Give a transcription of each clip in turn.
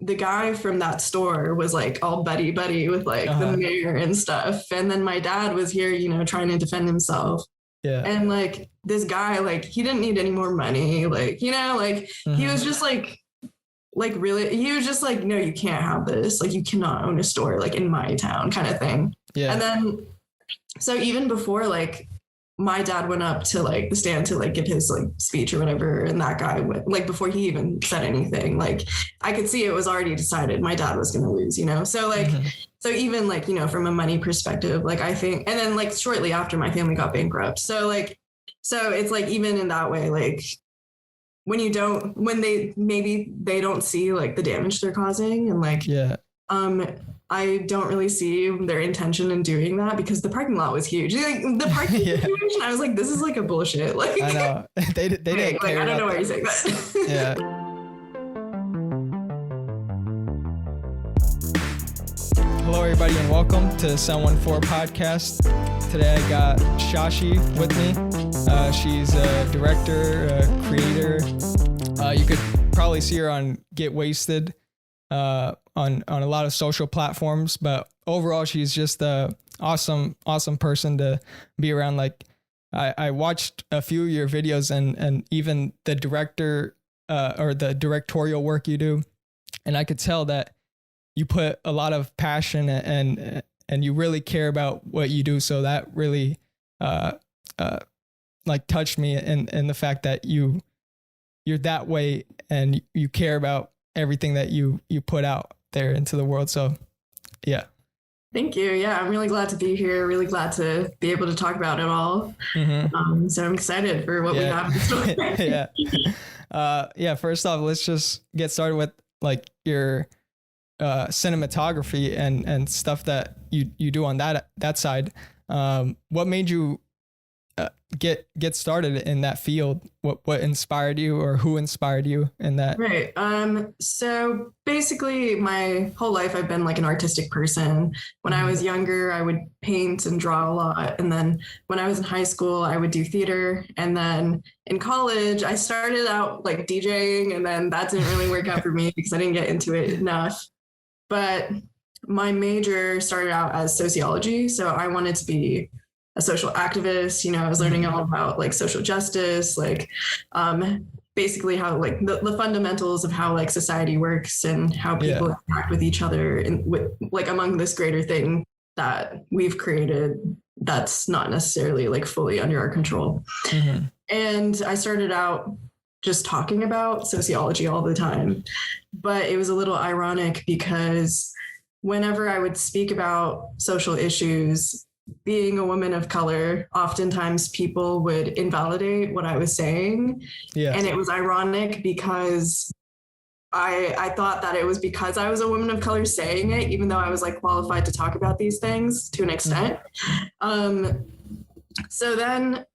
the guy from that store was like all buddy with like the mayor and stuff. And then my dad was here, you know, trying to defend himself. Yeah. And like this guy, like he didn't need any more money. Like, you know, like he was just like really, he was just like, no, you can't have this. Like you cannot own a store like in my town kind of thing. Yeah. And then, so even before like my dad went up to like the stand to like give his like speech or whatever, and that guy went like before he even said anything, like I could see it was already decided my dad was going to lose, you know? So like, so even like, you know, from a money perspective, like I think, and then like shortly after my family got bankrupt. So like, so it's like, even in that way, like when they don't see like the damage they're causing and like, I don't really see their intention in doing that because the parking lot was huge. Like the parking situation, I was like, this is like a bullshit. Like I know they didn't care. I don't know why you're saying that. Yeah. Hello, everybody, and welcome to the Someone For podcast. Today I got Shashi with me. She's a director, a creator. You could probably see her on Get Wasted. On a lot of social platforms, but overall she's just a awesome person to be around. Like I watched a few of your videos and even the director or the directorial work you do, and I could tell that you put a lot of passion and you really care about what you do. So that really like touched me in the fact that you're that way and you care about everything that you put out there into the world. So yeah. Thank you. Yeah, I'm really glad to be here. Really glad to be able to talk about it all. So I'm excited for what we have in store. First off, let's just get started with like your cinematography and stuff that you do on that side. What made you get started in that field? What inspired you, or who inspired you in that? Right. So basically my whole life I've been like an artistic person. When I was younger, I would paint and draw a lot. And then when I was in high school, I would do theater. And then in college, I started out like DJing, and then that didn't really work out for me because I didn't get into it enough. But my major started out as sociology. So I wanted to be a social activist. You know, I was learning all about like social justice, like basically how like the fundamentals of how like society works and how people interact with each other and with like among this greater thing that we've created that's not necessarily like fully under our control. And I started out just talking about sociology all the time, but it was a little ironic because whenever I would speak about social issues, being a woman of color, oftentimes people would invalidate what I was saying. And it was ironic because I thought that it was because I was a woman of color saying it, even though I was like qualified to talk about these things to an extent. So then,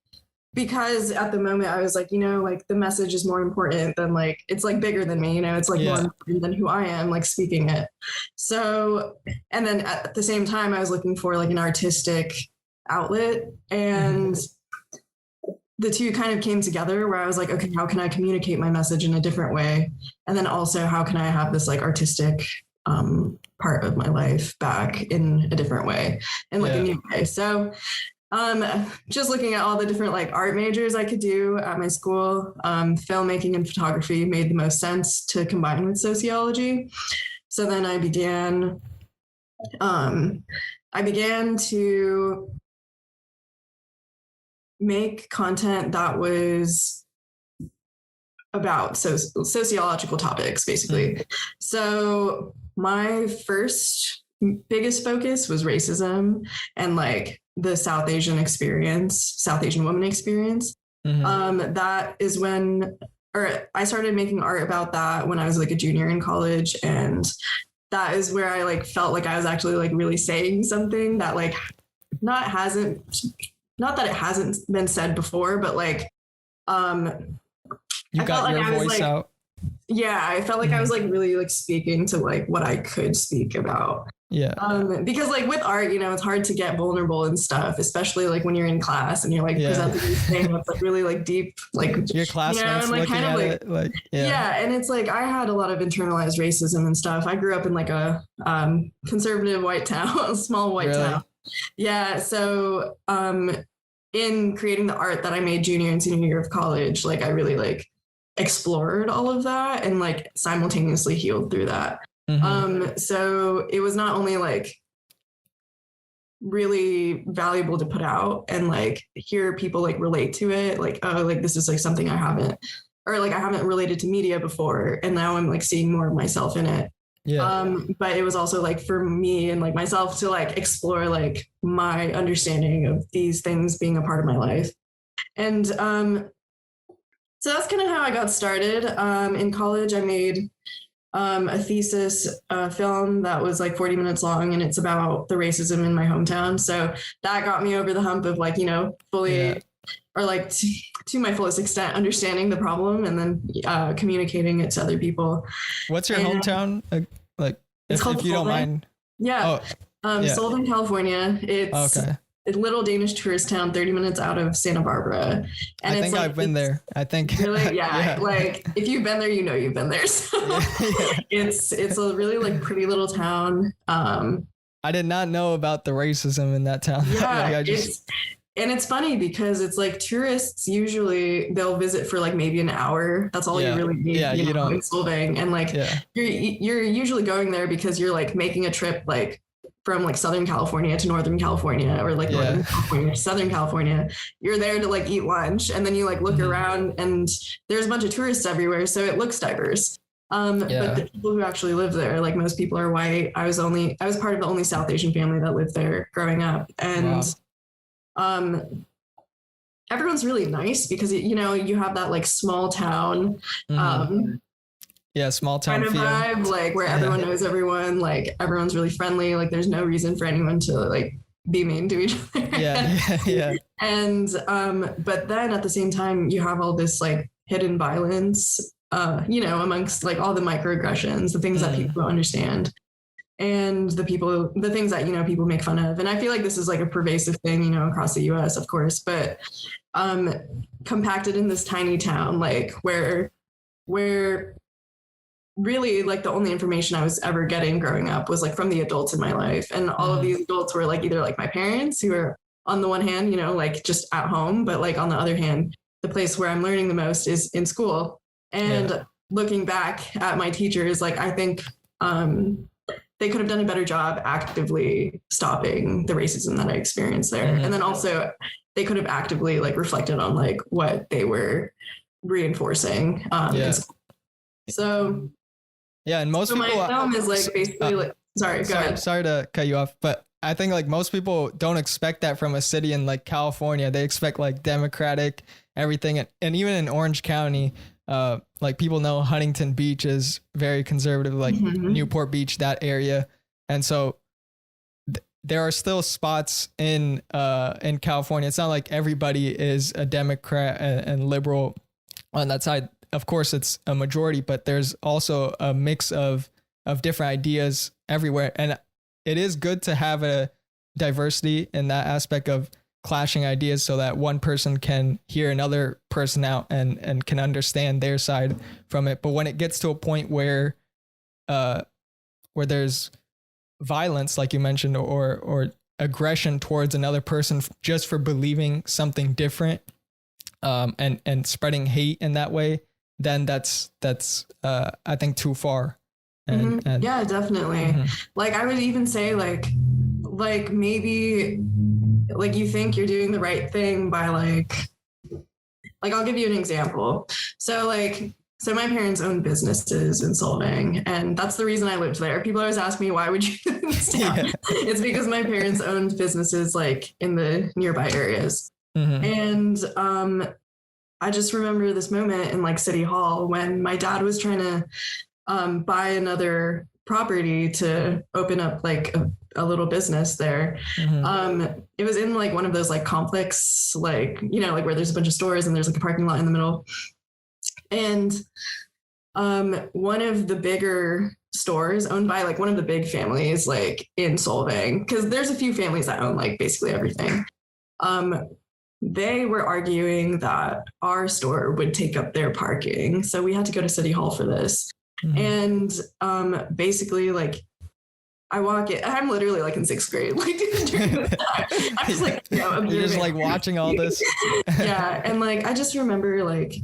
because at the moment I was like, you know, like the message is more important than like, it's like bigger than me, you know, it's like more important than who I am, like speaking it. So, and then at the same time, I was looking for like an artistic outlet, and the two kind of came together where I was like, okay, how can I communicate my message in a different way? And then also, how can I have this like artistic part of my life back in a different way and like a new way? So just looking at all the different like art majors I could do at my school, filmmaking and photography made the most sense to combine with sociology. So then I began to make content that was about sociological topics, basically. So my first biggest focus was racism and like the South Asian woman experience. That is when, or I started making art about that when I was like a junior in college. And that is where I like felt like I was actually like really saying something that like not that it hasn't been said before, but like, you got your voice out. yeah, I felt like I was like really like speaking to like what I could speak about. Yeah. Because like with art, it's hard to get vulnerable and stuff, especially like when you're in class and you're like presenting this thing that's like really like deep, like, Your classmates and like looking kind of at like, it, yeah. And it's like, I had a lot of internalized racism and stuff. I grew up in like a conservative white town, small white Really? town. Yeah. So, in creating the art that I made junior and senior year of college, like I really like explored all of that and like simultaneously healed through that. So it was not only like really valuable to put out and like hear people like relate to it, like, oh, like this is like something I haven't related to media before. And now I'm like seeing more of myself in it. Yeah. But it was also like for me and like myself to like explore like my understanding of these things being a part of my life. And so that's kind of how I got started. In college, I made a thesis film that was like 40 minutes long, and it's about the racism in my hometown. So that got me over the hump of like, fully or like to my fullest extent understanding the problem and then communicating it to other people. What's your hometown? Like, if you don't mind. Yeah. Sullivan, California. It's okay. a little Danish tourist town 30 minutes out of Santa Barbara. And I think I've been there. I think. Really? Yeah. Like if you've been there, you've been there. So it's a really like pretty little town. I did not know about the racism in that town. Yeah. And it's funny because it's like tourists usually they'll visit for like maybe an hour. That's all you really need. Yeah, you don't. In Solvang. And like you're usually going there because you're like making a trip like from like Southern California to Northern California or like Northern California to Southern California. You're there to like eat lunch and then you like look around and there's a bunch of tourists everywhere. So it looks diverse. But the people who actually live there, like most people are white. I was part of the only South Asian family that lived there growing up. And everyone's really nice because you have that like small town small town kind of feel. vibe, like where everyone knows everyone, like everyone's really friendly, like there's no reason for anyone to like be mean to each other. Yeah. And but then at the same time you have all this like hidden violence amongst like all the microaggressions, the things that people don't understand. And the things that, people make fun of. And I feel like this is like a pervasive thing, across the US, of course, but compacted in this tiny town, like where really like the only information I was ever getting growing up was like from the adults in my life. And all of these adults were like either like my parents who are on the one hand, like just at home, but like on the other hand, the place where I'm learning the most is in school. And looking back at my teachers, like I think, they could have done a better job actively stopping the racism that I experienced there. And then also they could have actively like reflected on like what they were reinforcing. So and most people, my film is like basically like, go ahead. Sorry to cut you off, but I think like most people don't expect that from a city in like California. They expect like democratic everything. And even in Orange County, like people know Huntington Beach is very conservative, like Newport Beach, that area. And so there are still spots in California. It's not like everybody is a Democrat and liberal on that side. Of course, it's a majority, but there's also a mix of different ideas everywhere. And it is good to have a diversity in that aspect of clashing ideas so that one person can hear another person out and can understand their side from it. But when it gets to a point where there's violence, like you mentioned, or aggression towards another person just for believing something different, and spreading hate in that way, then that's I think too far. And yeah, definitely. Like I would even say like maybe like you think you're doing the right thing by like I'll give you an example. So my parents own businesses in Solvang, and that's the reason I lived there. People always ask me, why would you live in this town? It's because my parents owned businesses like in the nearby areas. And I just remember this moment in like City Hall when my dad was trying to buy another property to open up like a little business there. It was in like one of those like complex, like, like where there's a bunch of stores and there's like a parking lot in the middle. And one of the bigger stores owned by like one of the big families like in Solvang, because there's a few families that own like basically everything. They were arguing that our store would take up their parking. So we had to go to City Hall for this. And basically like I walk in, I'm literally like in 6th grade, like during this time. I'm just like, you're just like watching all this. Yeah. And like, I just remember like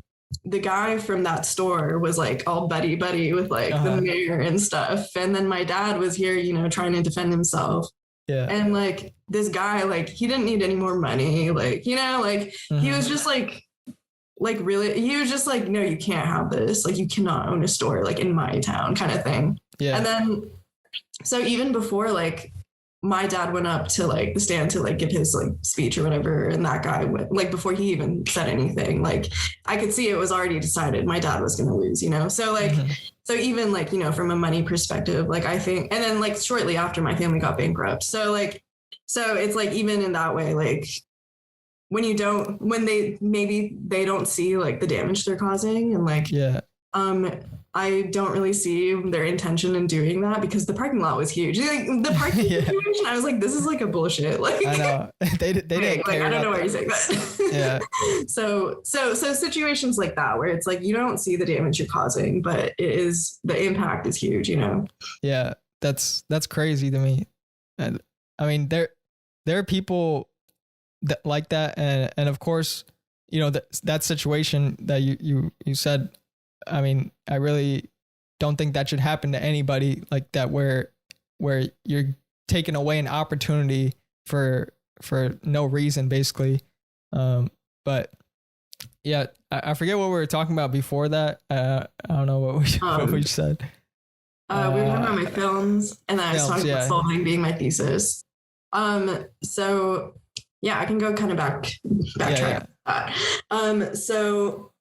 the guy from that store was like all buddy with like the mayor and stuff. And then my dad was here, you know, trying to defend himself. Yeah. And like this guy, like he didn't need any more money. Like, you know, like he was just like really, he was just like, no, you can't have this. Like you cannot own a store like in my town kind of thing. Yeah. And then, so even before like my dad went up to like the stand to like give his like speech or whatever, and that guy went like before he even said anything, like I could see it was already decided my dad was going to lose, you know? So like, so even like, you know, from a money perspective, like I think, and then like shortly after my family got bankrupt. So like, so it's like, even in that way, like when they don't see like the damage they're causing and like, I don't really see their intention in doing that because the parking lot was huge. Like the parking situation, I was like, this is like a bullshit. Like I know they didn't care. I don't know why you're saying that. Yeah. So situations like that where it's like you don't see the damage you're causing, but the impact is huge. You know. Yeah, that's crazy to me. And I mean, there are people that like that, and of course, you know that situation that you said. I mean, I really don't think that should happen to anybody like that, where you're taking away an opportunity for no reason, basically. But yeah, I forget what we were talking about before that. I don't know what we said. We were talking about my films, and then I was talking about solving being my thesis. So yeah, I can go kind of backtrack. Yeah. So.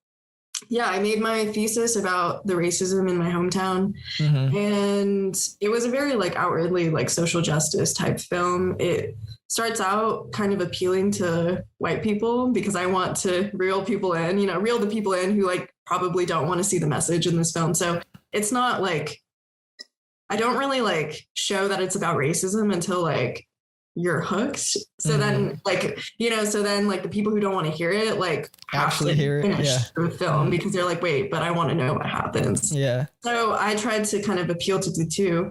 Yeah, I made my thesis about the racism in my hometown, and it was a very like outwardly like social justice type film. It starts out kind of appealing to white people because I want to reel the people in who like probably don't want to see the message in this film. So it's not like, I don't really like show that it's about racism until like you're hooked. So then like, you know, so then like the people who don't want to hear it, like actually hear it, the film because they're like, wait, but I want to know what happens. Yeah. So I tried to kind of appeal to the two.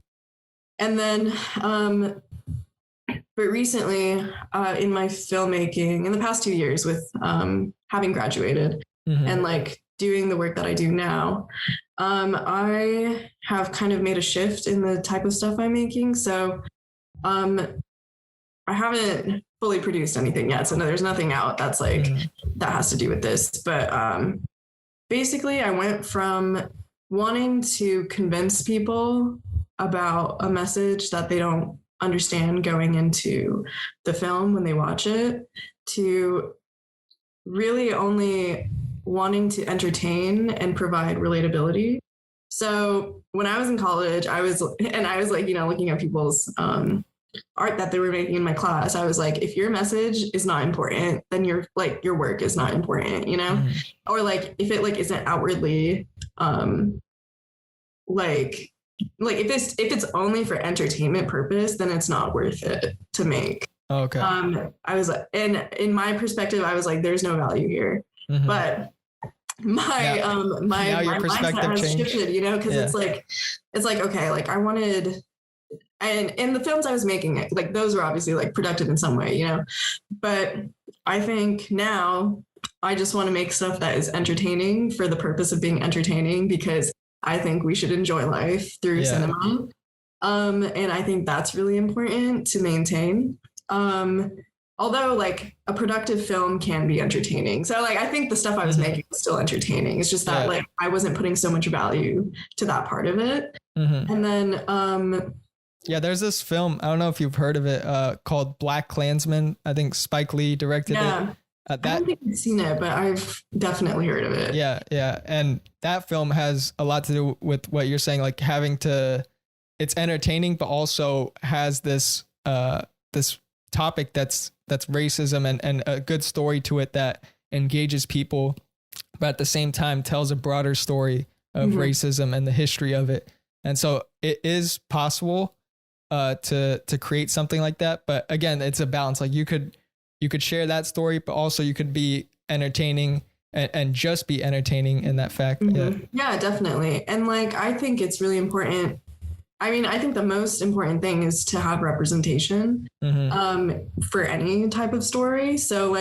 And then, but recently in my filmmaking in the past 2 years with having graduated and like doing the work that I do now, I have kind of made a shift in the type of stuff I'm making. So, I haven't fully produced anything yet. So no, there's nothing out that's like, that has to do with this. But basically I went from wanting to convince people about a message that they don't understand going into the film when they watch it to really only wanting to entertain and provide relatability. So when I was in college, I was like, you know, looking at people's, art that they were making in my class, I was like, if your message is not important, then your work is not important, you know? Or like if it like isn't outwardly like if it's only for entertainment purpose, then it's not worth it to make. Okay. I was like, and in my perspective, I was like, there's no value here. But my perspective has shifted, you know, because it's like okay, like I wanted. And in the films I was making, like those were obviously like productive in some way, you know, but I think now I just want to make stuff that is entertaining for the purpose of being entertaining, because I think we should enjoy life through cinema. And I think that's really important to maintain. Although like a productive film can be entertaining. So like, I think the stuff I was making was still entertaining. It's just that like, I wasn't putting so much value to that part of it. And then, yeah, there's this film, I don't know if you've heard of it, called Black Klansman. I think Spike Lee directed it. I don't think I've seen it, but I've definitely heard of it. Yeah. And that film has a lot to do with what you're saying, like it's entertaining, but also has this topic that's racism and a good story to it that engages people, but at the same time tells a broader story of racism and the history of it. And so it is possible to create something like that. But again, it's a balance. Like you could share that story, but also you could be entertaining and just be entertaining in that fact. Yeah, definitely. And like, I think it's really important. I mean, I think the most important thing is to have representation for any type of story. So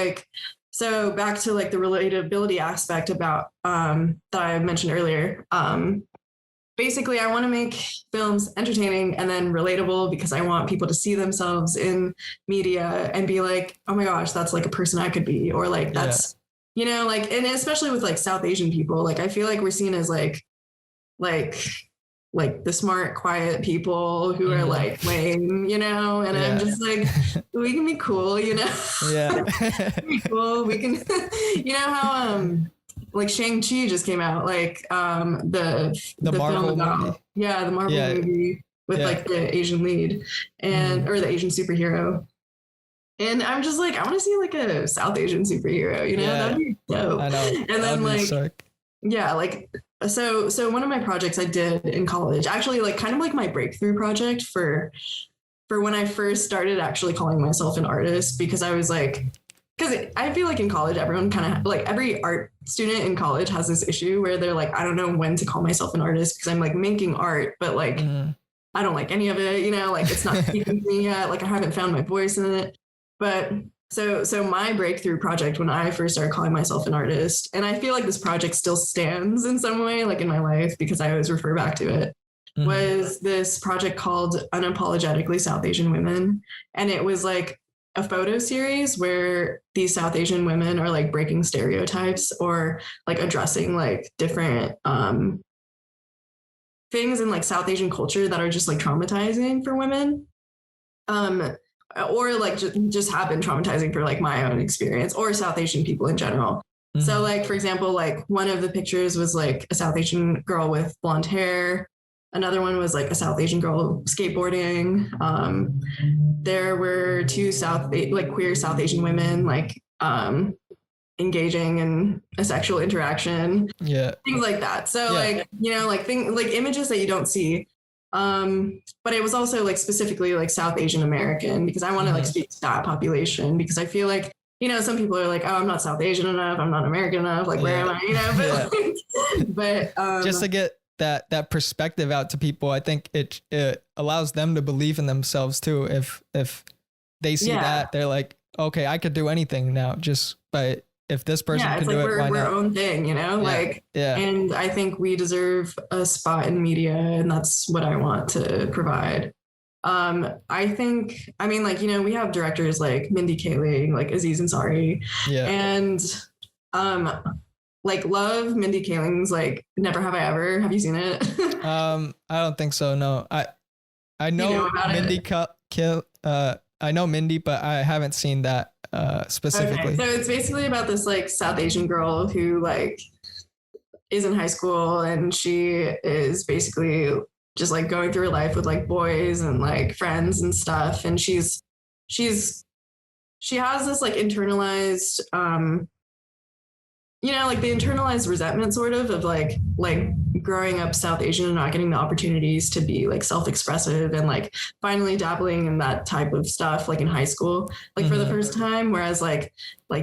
back to like the relatability aspect about that I mentioned earlier. Basically, I want to make films entertaining and then relatable because I want people to see themselves in media and be like, oh my gosh, that's like a person I could be, or like that's, you know, like, and especially with like South Asian people, like I feel like we're seen as like the smart, quiet people who are like lame, you know, and I'm just like, we can be cool, you know. We can be cool. We can, you know how like Shang-Chi just came out, like the Marvel film about, movie. The Marvel movie with like the Asian lead and or the Asian superhero. And I'm just like, I want to see like a South Asian superhero, you know, that'd be dope. I know. And then like, like, so one of my projects I did in college, actually like kind of like my breakthrough project for when I first started actually calling myself an artist, because I was like, because I feel like in college, everyone kind of like every art student in college has this issue where they're like, I don't know when to call myself an artist because I'm like making art, but like, I don't like any of it, you know, like it's not speaking to me yet. Like I haven't found my voice in it. But so my breakthrough project when I first started calling myself an artist, and I feel like this project still stands in some way, like in my life, because I always refer back to it, was this project called Unapologetically South Asian Women. And it was like a photo series where these South Asian women are like breaking stereotypes or like addressing like different things in like South Asian culture that are just like traumatizing for women. Or like just have been traumatizing for like my own experience or South Asian people in general. So like, for example, like one of the pictures was like a South Asian girl with blonde hair. Another one was like a South Asian girl skateboarding. There were two queer South Asian women like engaging in a sexual interaction. Things like that. So like, you know, like images that you don't see. But it was also like specifically like South Asian American, because I want to like speak to that population, because I feel like, you know, some people are like, oh, I'm not South Asian enough, I'm not American enough, like where am I, you know? But just to get that perspective out to people, I think it allows them to believe in themselves too. If they see that, they're like, okay, I could do anything now just by. If this person can do it, why not? We're our own thing, you know? And I think we deserve a spot in media, and that's what I want to provide. I think, I mean, like, you know, we have directors like Mindy Kaling, like Aziz Ansari, and like love Mindy Kaling's like Never Have I Ever. Have you seen it? I don't think so. No, I know Mindy I know Mindy, but I haven't seen that specifically. Okay. So it's basically about this like South Asian girl who like is in high school, and she is basically just like going through her life with like boys and like friends and stuff. And she has this like internalized, you know, like the internalized resentment sort of like growing up South Asian and not getting the opportunities to be like self-expressive and like finally dabbling in that type of stuff like in high school, like for the first time. Whereas like,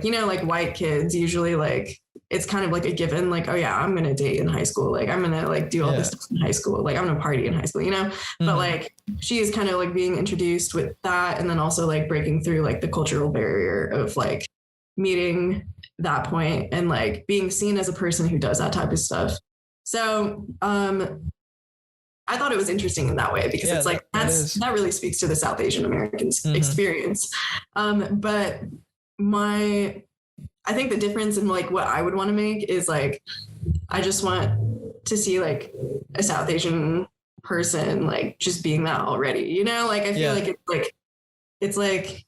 you know, like white kids usually like, it's kind of like a given, like, oh yeah, I'm going to date in high school. Like I'm going to like do all this stuff in high school. Like I'm going to party in high school, you know, but like she is kind of like being introduced with that. And then also like breaking through like the cultural barrier of like meeting that point and like being seen as a person who does that type of stuff. So I thought it was interesting in that way, because it's like that really speaks to the South Asian American experience. But I think the difference in like what I would want to make is like, I just want to see like a South Asian person like just being that already, you know, like I feel like it's like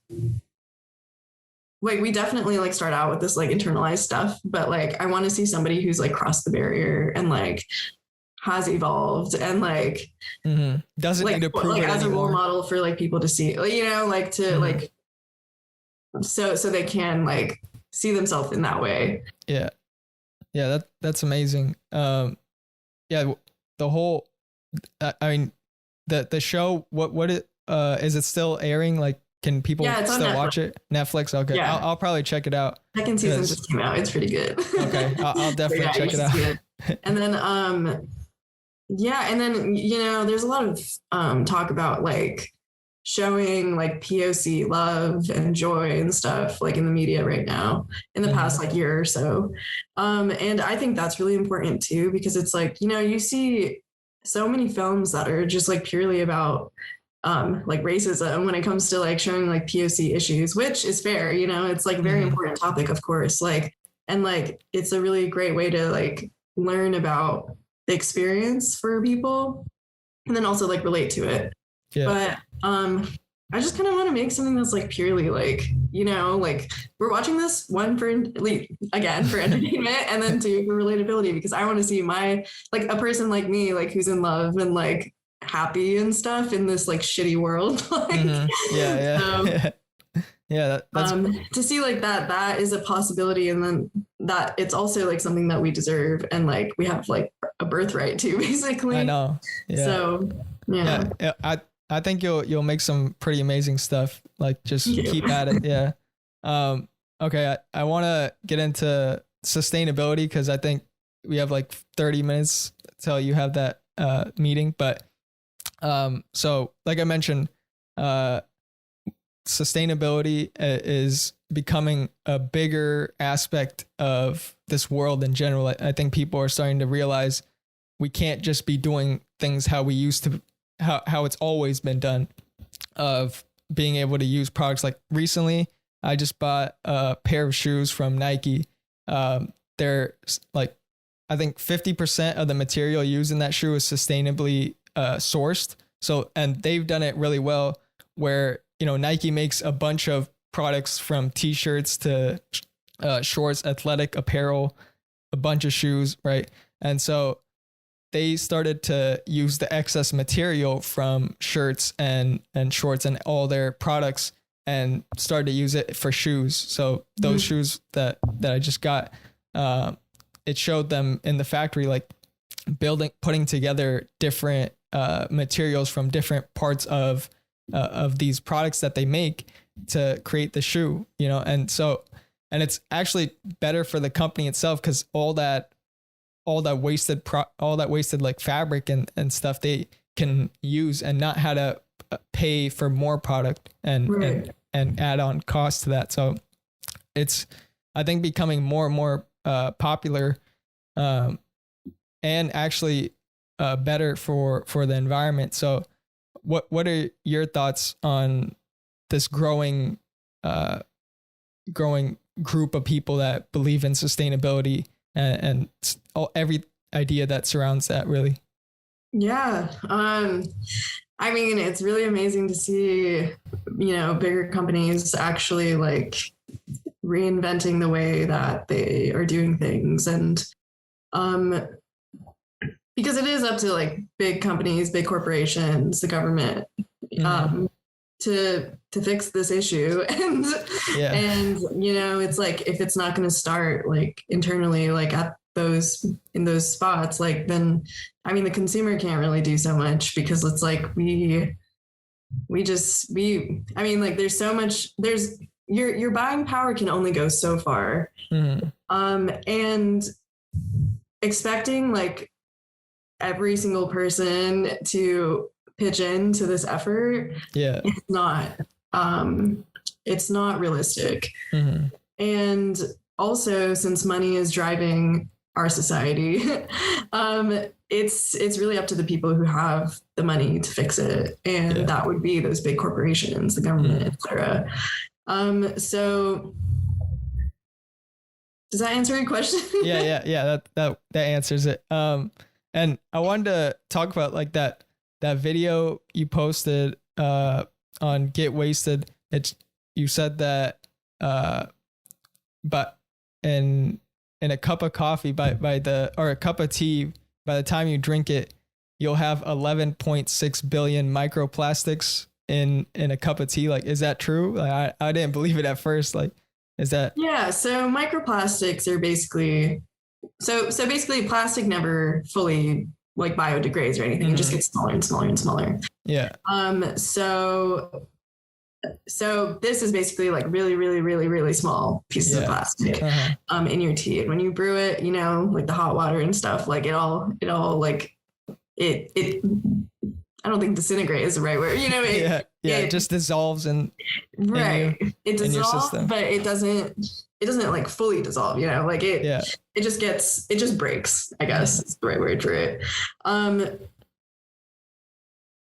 we definitely like start out with this like internalized stuff, but like I want to see somebody who's like crossed the barrier and like has evolved and like doesn't like, need to prove like it as anymore. a role model for like people to see, you know, like to like so they can like see themselves in that way. That's amazing. yeah, the whole, I mean, the show, is it still airing? Like, can people still watch it? Netflix. Okay. Yeah. I'll probably check it out. Second season just came out. It's pretty good. Okay. I'll definitely check it out. And then, yeah. And then, there's a lot of talk about like showing like POC love and joy and stuff like in the media right now in the past like year or so. And I think that's really important too, because it's like, you see so many films that are just like purely about like racism when it comes to like showing like POC issues, which is fair, it's like a very important topic, of course, like, and like it's a really great way to like learn about the experience for people and then also like relate to it. Yeah. But I just kind of want to make something that's like purely like, like we're watching this one for entertainment and then two for relatability, because I want to see like a person like me, like who's in love and like happy and stuff in this like shitty world. Like, that's to see like that is a possibility, and then that it's also like something that we deserve and like we have like a birthright to, basically. I know. Yeah. So yeah. I think you'll make some pretty amazing stuff. Like just keep at it. Yeah. Okay. I want to get into sustainability because I think we have like 30 minutes till you have that meeting. But so like I mentioned, sustainability is becoming a bigger aspect of this world in general. I think people are starting to realize we can't just be doing things how we used to, how it's always been done, of being able to use products. Like recently, I just bought a pair of shoes from Nike. They're like, I think 50% of the material used in that shoe is sustainably sourced. So, and they've done it really well where, Nike makes a bunch of products from t-shirts to shorts, athletic apparel, a bunch of shoes, right? And so they started to use the excess material from shirts and shorts and all their products and started to use it for shoes. So those shoes that I just got, it showed them in the factory, like putting together different materials from different parts of these products that they make to create the shoe, and it's actually better for the company itself because all that wasted like fabric and stuff they can use and not have to pay for more product and add on cost to that. So it's, I think, becoming more and more popular and actually better for the environment. So what are your thoughts on this growing group of people that believe in sustainability and every idea that surrounds that, really? Yeah. I mean, it's really amazing to see, bigger companies actually like reinventing the way that they are doing things. And because it is up to like big companies, big corporations, the government, to fix this issue. And, it's like, if it's not going to start like internally, like in those spots, like then, I mean, the consumer can't really do so much because it's like, I mean, like there's so much, your buying power can only go so far. And expecting like every single person to pitch into this effort, it's not realistic. And also, since money is driving our society, it's really up to the people who have the money to fix it, and that would be those big corporations, the government, etc. So does that answer your question? Yeah. That answers it. And I wanted to talk about like that video you posted on Get Wasted. You said that but in a cup of coffee or a cup of tea, by the time you drink it, you'll have 11.6 billion microplastics in a cup of tea. Like, is that true? Like, I didn't believe it at first. Like, is that? Yeah. So microplastics are basically, so basically plastic never fully like biodegrades or anything. It just gets smaller and smaller and smaller. Yeah. So this is basically like really, really, really, really small pieces of plastic in your tea. And when you brew it, you know, like the hot water and stuff, like it all like it I don't think disintegrate is the right word. You know, it just dissolves it dissolves, but it doesn't like fully dissolve, you know, like it just breaks, I guess is the right word for it.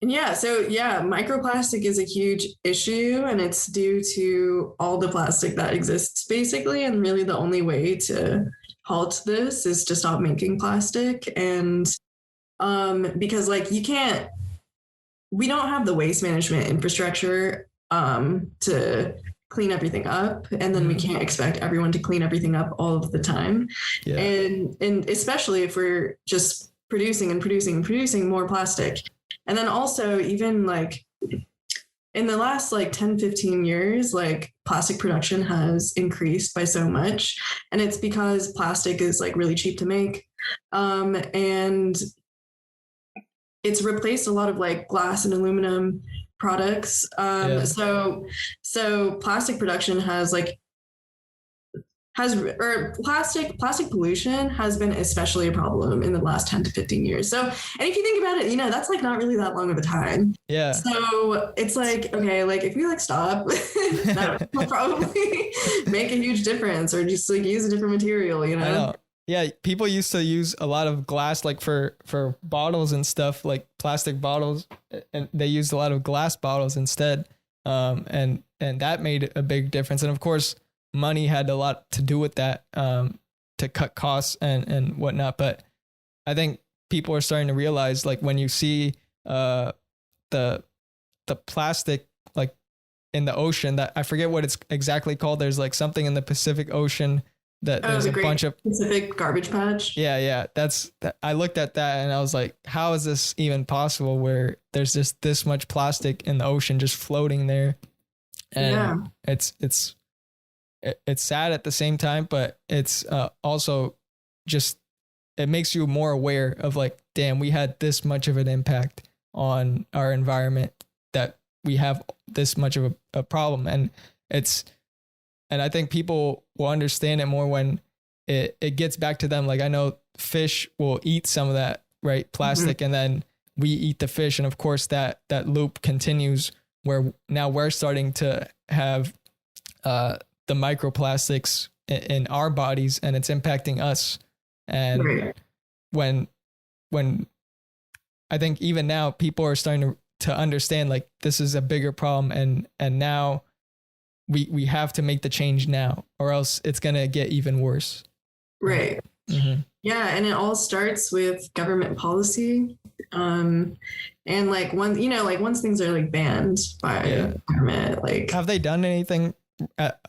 Microplastic is a huge issue, and it's due to all the plastic that exists basically. And really the only way to halt this is to stop making plastic. And because like we don't have the waste management infrastructure to clean everything up, and then we can't expect everyone to clean everything up all of the time. And especially if we're just producing more plastic. And then also even like in the last like 10, 15 years, like plastic production has increased by so much. And it's because plastic is like really cheap to make. And it's replaced a lot of like glass and aluminum products. So plastic production plastic pollution has been especially a problem in the last 10 to 15 years. So, and if you think about it, you know, that's like not really that long of a time. Yeah. So it's like, okay, like if we like stop, that will probably make a huge difference, or just like use a different material, you know? I know. Yeah. People used to use a lot of glass, like for bottles and stuff, like plastic bottles, and they used a lot of glass bottles instead. And that made a big difference. And of course, money had a lot to do with that, to cut costs and whatnot. But I think people are starting to realize, like when you see the plastic like in the ocean, that I forget what it's exactly called. There's like something in the Pacific Ocean that there's a bunch of Pacific garbage patch. Yeah. I looked at that and I was like, how is this even possible where there's just this much plastic in the ocean just floating there? And it's sad at the same time, but it's also just, it makes you more aware of like, damn, we had this much of an impact on our environment, that we have this much of a problem. And I think people will understand it more when it gets back to them. Like I know fish will eat some of that, right? Plastic. And then we eat the fish. And of course that loop continues where now we're starting to have, the microplastics in our bodies, and it's impacting us. And when I think even now people are starting to understand like this is a bigger problem, and now we have to make the change now, or else it's going to get even worse. Right. Yeah. And it all starts with government policy. And like once things are like banned by government, like have they done anything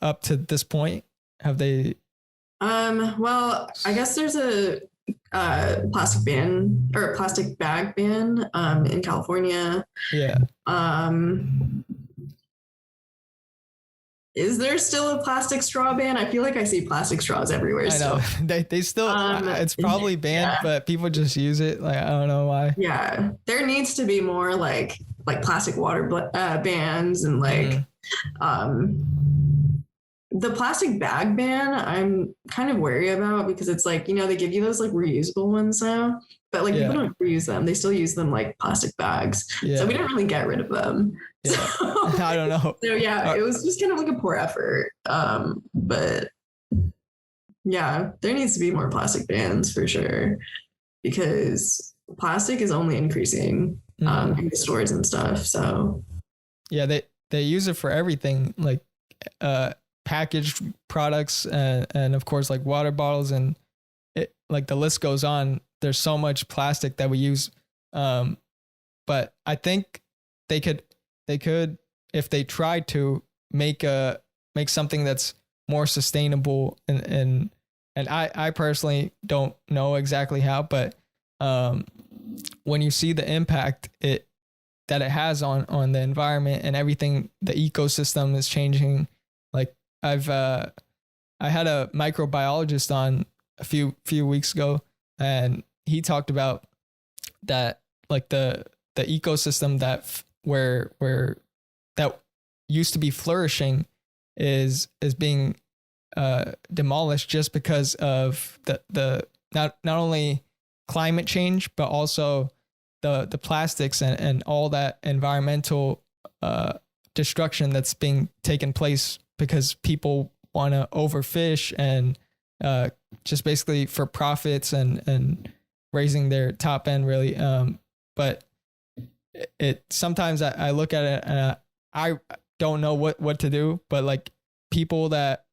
up to this point? Have they? Well, I guess there's a plastic ban or a plastic bag ban in California. Yeah. Is there still a plastic straw ban? I feel like I see plastic straws everywhere. I know. They still, it's probably banned, but people just use it. Like, I don't know why. Yeah. There needs to be more like plastic water bans, and like, the plastic bag ban, I'm kind of wary about, because it's like, you know, they give you those like reusable ones now, but like people don't reuse them. They still use them like plastic bags. So we didn't really get rid of them. So, I don't know. So it was just kind of like a poor effort. But yeah, there needs to be more plastic bans for sure, because plastic is only increasing in the stores and stuff. So yeah, they use it for everything, like packaged products and of course like water bottles, and it, like the list goes on. There's so much plastic that we use, but I think they could if they tried to make something that's more sustainable, and I personally don't know exactly how, but when you see the impact that it has on the environment and everything, the ecosystem is changing. Like I had a microbiologist on a few weeks ago, and he talked about that like the ecosystem where that used to be flourishing is being demolished just because of the not only climate change, but also the plastics and all that environmental destruction that's being taken place because people want to overfish and just basically for profits and raising their top end really. But it sometimes I look at it and I don't know what to do, but like people that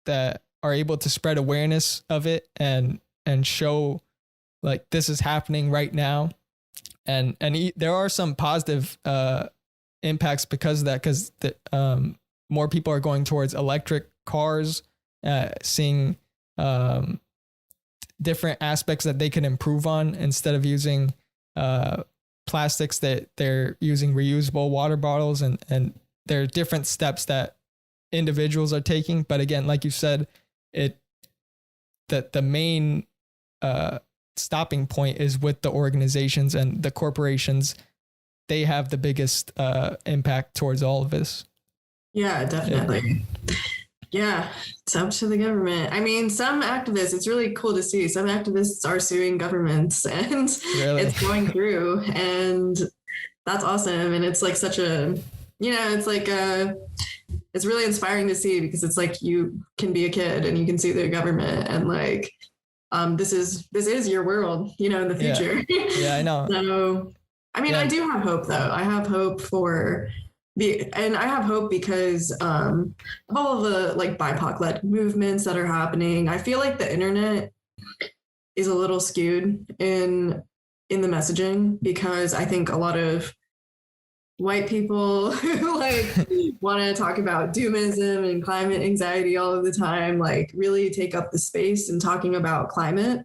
are able to spread awareness of it and show like this is happening right now. And there are some positive impacts because of that, because more people are going towards electric cars, seeing different aspects that they can improve on instead of using plastics, that they're using reusable water bottles, and there are different steps that individuals are taking. But again, like you said, the main stopping point is with the organizations and the corporations. They have the biggest impact towards all of this. Yeah, definitely. Yeah, it's up to the government. I mean, some activists, it's really cool to see. Some activists are suing governments and Really? It's going through, and that's awesome. And it's like such a, it's like it's really inspiring to see, because it's like you can be a kid and you can see the government and like, this is your world, in the future. Yeah, I know. So, I mean, I do have hope though. I have hope and I have hope because of all of the like BIPOC-led movements that are happening. I feel like the internet is a little skewed in the messaging, because I think a lot of white people who like want to talk about doomism and climate anxiety all of the time, like really take up the space in talking about climate.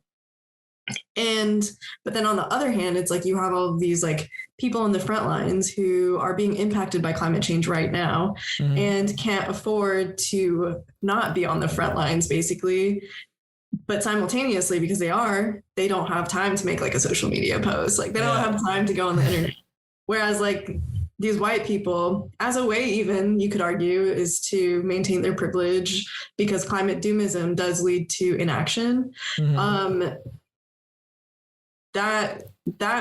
But then on the other hand, it's like you have all of these like people on the front lines who are being impacted by climate change right now and can't afford to not be on the front lines basically. But simultaneously, because they don't have time to make like a social media post. Like they don't have time to go on the internet. Whereas like these white people, as a way even, you could argue, is to maintain their privilege, because climate doomism does lead to inaction. That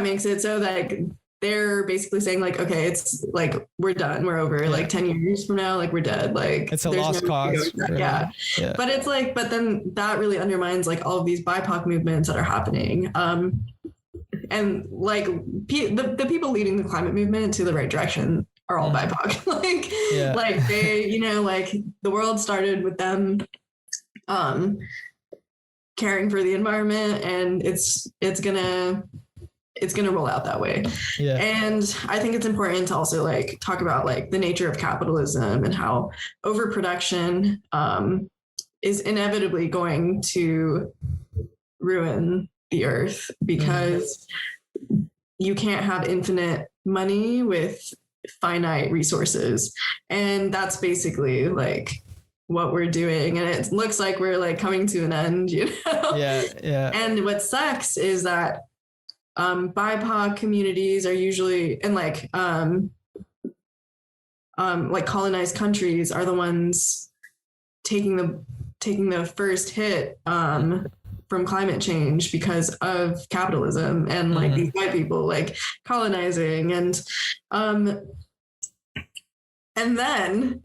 makes it so that they're basically saying like, okay, it's like, we're done, we're over, like 10 years from now, like we're dead, like it's a lost cause. Really. Yeah. But it's like, but then that really undermines like all of these BIPOC movements that are happening. And like the people leading the climate movement to the right direction are all BIPOC. Like they, like the world started with them caring for the environment, and it's gonna roll out that way. And I think it's important to also like talk about like the nature of capitalism and how overproduction is inevitably going to ruin the earth, because you can't have infinite money with finite resources. And that's basically like what we're doing, and it looks like we're like coming to an end, And what sucks is that BIPOC communities are usually, and like colonized countries are the ones taking the first hit from climate change because of capitalism and like these white people like colonizing, and then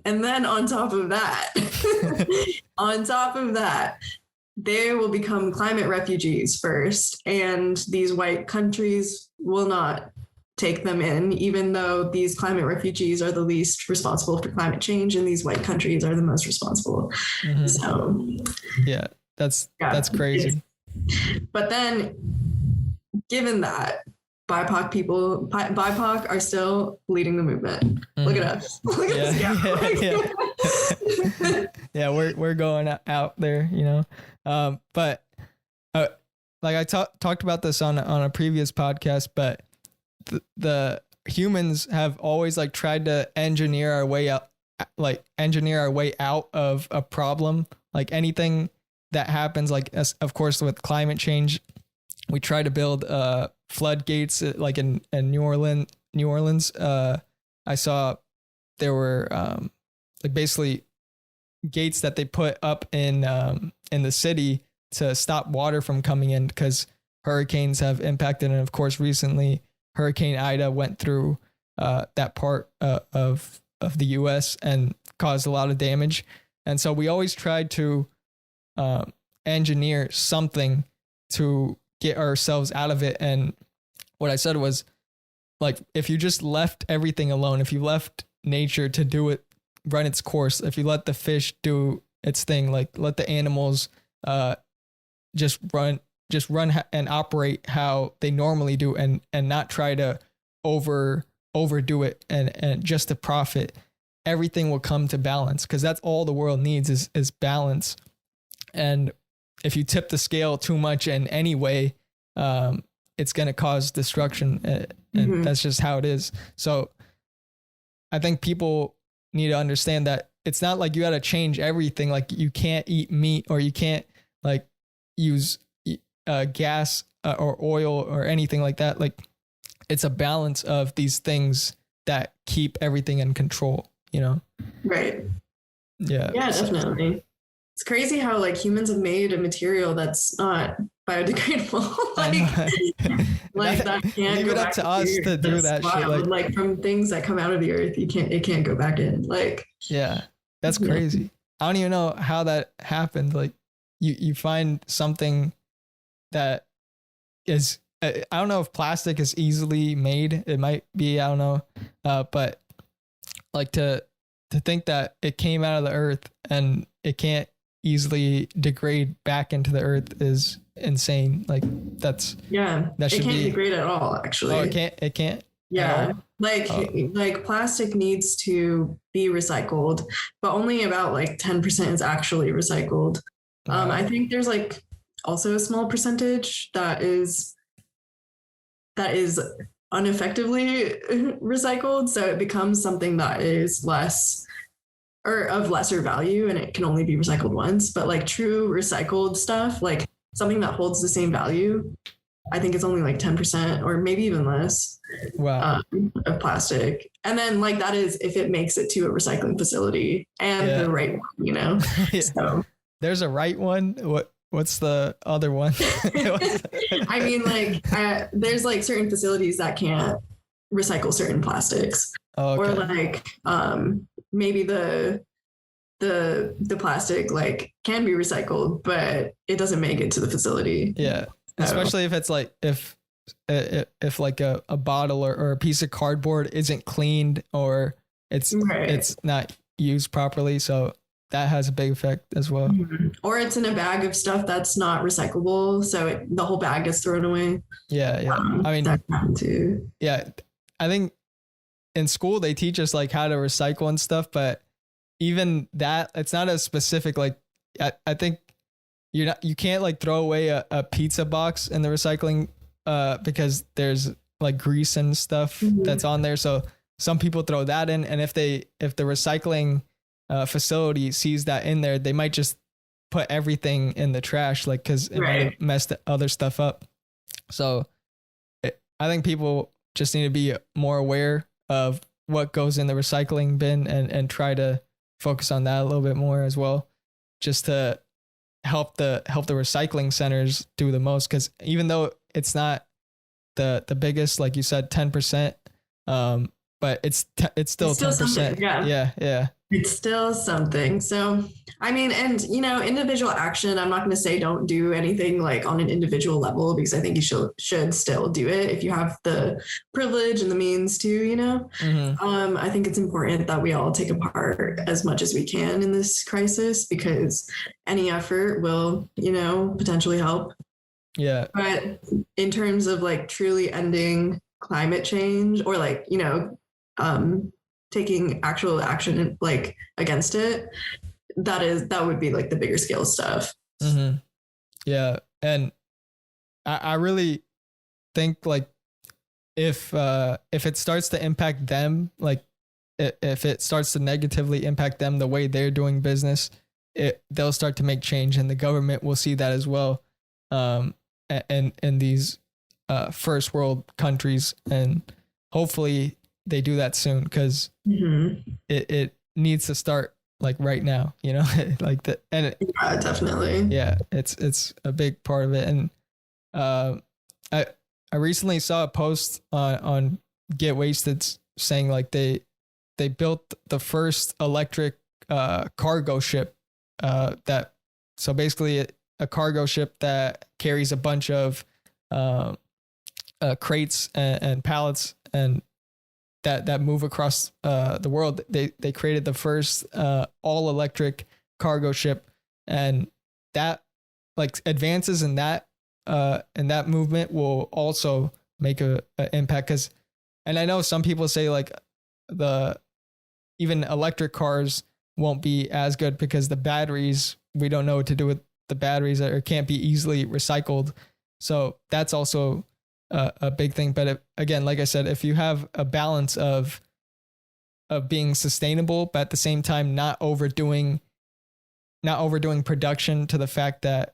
on top of that, they will become climate refugees first, and these white countries will not take them in, even though these climate refugees are the least responsible for climate change, and these white countries are the most responsible. So that's crazy. But then, given that, BIPOC are still leading the movement. Look at us. Look at us. Yeah, we're going out there, but like I talked about this on a previous podcast, but the humans have always like tried to engineer our way out of a problem. Like anything that happens, like of course with climate change, we try to build floodgates like in New Orleans. I saw there were like basically gates that they put up in the city to stop water from coming in because hurricanes have impacted. And of course, recently Hurricane Ida went through that part of the U.S. and caused a lot of damage. And so we always tried to engineer something to get ourselves out of it. And what I said was, like, if you just left everything alone, if you left nature to do it, run its course, if you let the fish do its thing, like let the animals just run and operate how they normally do, and not try to overdo it and just to profit, everything will come to balance, because that's all the world needs is balance. And if you tip the scale too much in any way, it's going to cause destruction, and that's just how it is. So I think people need to understand that it's not like you got to change everything. Like you can't eat meat, or you can't like use gas or oil or anything like that. Like it's a balance of these things that keep everything in control, you know? Right. Yeah. Yeah, definitely. It's crazy how like humans have made a material that's not biodegradable. like that can't leave it up to us to do that shit. Like from things that come out of the earth, it can't go back in. Like, yeah, that's crazy. I don't even know how that happened. Like you find something that is, I don't know if plastic is easily made. It might be, I don't know. But like to think that it came out of the earth and it can't easily degrade back into the earth is insane. Like that should can't degrade at all, actually. Oh, it can't. Yeah. Like plastic needs to be recycled, but only about like 10% is actually recycled. I think there's like also a small percentage that is ineffectively recycled, so it becomes something that is less or of lesser value, and it can only be recycled once. But like true recycled stuff, like something that holds the same value, I think it's only like 10% or maybe even less. Wow. Of plastic. And then like that is if it makes it to a recycling facility and the right one, you know? Yeah. So there's a right one. What's the other one? I mean, like there's like certain facilities that can't recycle certain plastics. Oh, okay. Or like maybe the plastic like can be recycled, but it doesn't make it to the facility. Yeah. So. Especially if it's like if like a bottle or a piece of cardboard isn't cleaned, or it's not used properly. So that has a big effect as well. Mm-hmm. Or it's in a bag of stuff that's not recyclable, so the whole bag gets thrown away. Yeah. I mean, that happened too. Yeah, I think in school they teach us like how to recycle and stuff, but even that, it's not as specific. Like I think you can't like throw away a pizza box in the recycling because there's like grease and stuff that's on there. So some people throw that in, and if the recycling facility sees that in there, they might just put everything in the trash, like because it might have messed other stuff up. So I think people just need to be more aware of what goes in the recycling bin and try to focus on that a little bit more as well, just to help the recycling centers do the most. Because even though it's not the biggest, like you said, 10%, but it's still 10%. Yeah. It's still something. So, I mean, and, you know, individual action, I'm not going to say don't do anything like on an individual level, because I think you should still do it if you have the privilege and the means to, you know. I think it's important that we all take a part as much as we can in this crisis, because any effort will, you know, potentially help. Yeah. But in terms of like truly ending climate change, or like, you know, taking actual action like against it, that would be like the bigger scale stuff. Yeah. And I really think like if it starts to impact them, like if it starts to negatively impact them, the way they're doing business, they'll start to make change, and the government will see that as well. in these first world countries, and hopefully they do that soon, because it needs to start like right now, you know. Like the and Yeah, definitely. yeah, it's a big part of it. And I recently saw a post on Get Wasted saying like they built the first electric cargo ship, that so basically a cargo ship that carries a bunch of crates and pallets and that move across the world. They created the first all electric cargo ship, and that like advances in that movement will also make a impact. Because, and I know some people say like even electric cars won't be as good because the batteries, we don't know what to do with the batteries, or can't be easily recycled. So that's also a big thing. But again, like I said, if you have a balance of being sustainable, but at the same time not overdoing production to the fact that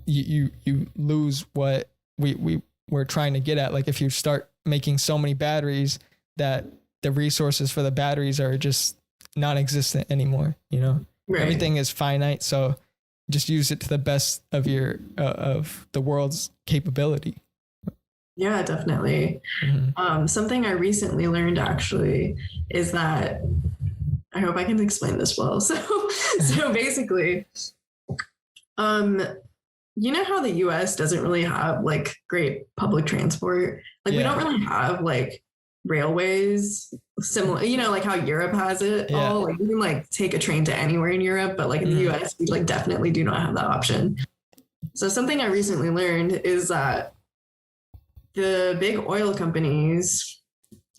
you lose what we were trying to get at. Like if you start making so many batteries that the resources for the batteries are just non-existent anymore, you know. Right. Everything is finite, so just use it to the best of your of the world's capability. Yeah, definitely. Something I recently learned actually is that, I hope I can explain this well. So basically, you know how the US doesn't really have like great public transport? Like we don't really have like railways similar, you know, like how Europe has it all. Like you can like take a train to anywhere in Europe, but like in the US, we like definitely do not have that option. So something I recently learned is that the big oil companies,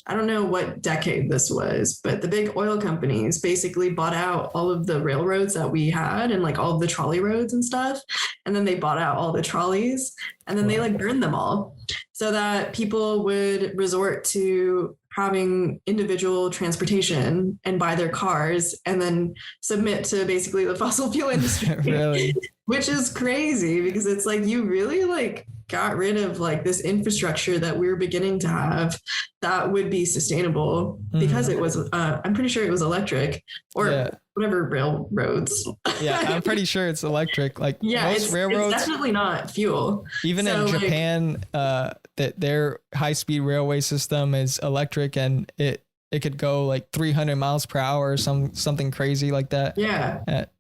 I don't know what decade this was, but the big oil companies basically bought out all of the railroads that we had and like all of the trolley roads and stuff. And then they bought out all the trolleys, and then they like burned them all so that people would resort to having individual transportation and buy their cars and then submit to basically the fossil fuel industry. Really? Which is crazy, because it's like you really like got rid of like this infrastructure that we were beginning to have that would be sustainable because it was I'm pretty sure it was electric or whatever railroads. I'm pretty sure it's electric. Like most railroads, it's definitely not fuel. Even in Japan, that their high-speed railway system is electric, and it could go like 300 miles per hour or something crazy like that.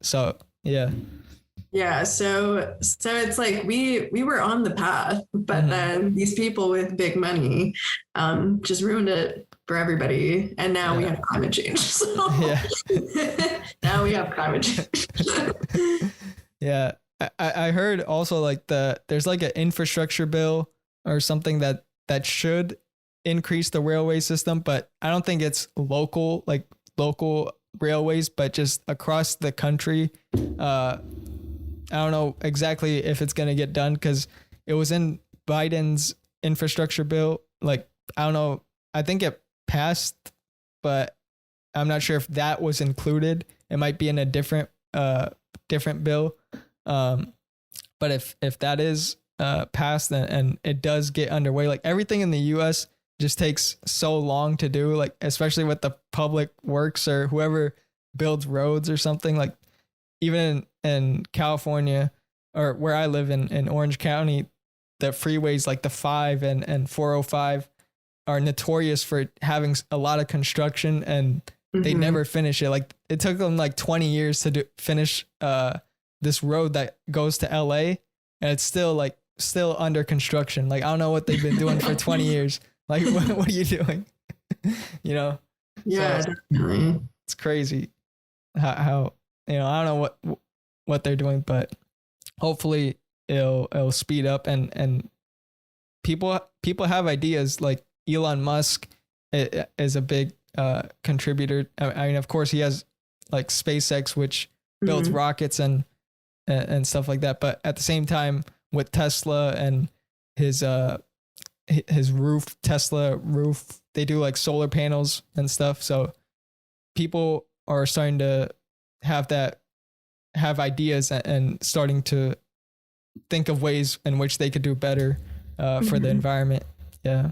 So it's like we were on the path, but then these people with big money just ruined it for everybody, and now we have climate change. So now we have climate change. I heard also like there's like an infrastructure bill or something that should increase the railway system, but I don't think it's local railways, but just across the country. I don't know exactly if it's going to get done because it was in Biden's infrastructure bill. Like, I don't know. I think it passed, but I'm not sure if that was included. It might be in a different bill. But if that is passed and it does get underway, like everything in the US just takes so long to do, like especially with the public works or whoever builds roads or something. Like even in California, or where I live in Orange County, the freeways like the 5 and 405 are notorious for having a lot of construction, and they never finish it. Like it took them like 20 years to finish this road that goes to LA, and it's still under construction. Like I don't know what they've been doing for 20 years. Like what are you doing? You know? Yeah, so definitely. It's crazy how I don't know what they're doing, but hopefully it'll speed up and people have ideas. Like Elon Musk is a big contributor. I mean, of course he has like SpaceX, which builds rockets and stuff like that. But at the same time, with Tesla and his Tesla roof, they do like solar panels and stuff. So people are starting to have ideas and starting to think of ways in which they could do better for the environment. Yeah.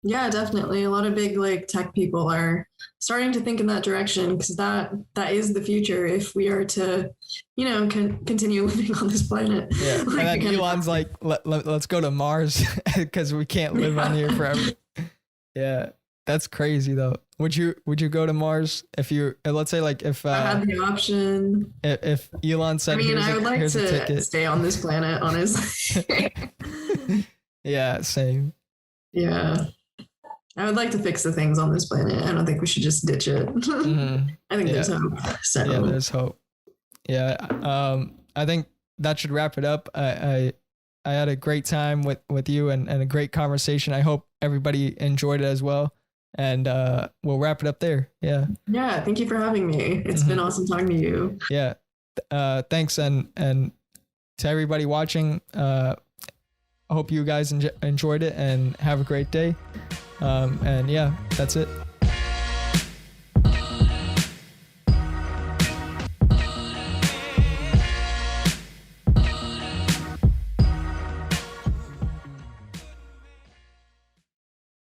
Yeah, definitely. A lot of big like tech people are starting to think in that direction, because that is the future if we are to, continue living on this planet. Yeah. And then Elon's like, let's go to Mars because we can't live on here forever. Yeah. That's crazy though. Would you go to Mars if you, let's say like if I had the option, if Elon said, I would like here's a to ticket. stay on this planet, honestly. Yeah, same. Yeah. I would like to fix the things on this planet. I don't think we should just ditch it. Mm-hmm. I think there's hope. So. Yeah, there's hope. Yeah. I think that should wrap it up. I had a great time with you and a great conversation. I hope everybody enjoyed it as well. And we'll wrap it up there. Yeah. Yeah. Thank you for having me. It's been awesome talking to you. Yeah. Thanks. And to everybody watching, I hope you guys enjoyed it and have a great day. And yeah, that's it.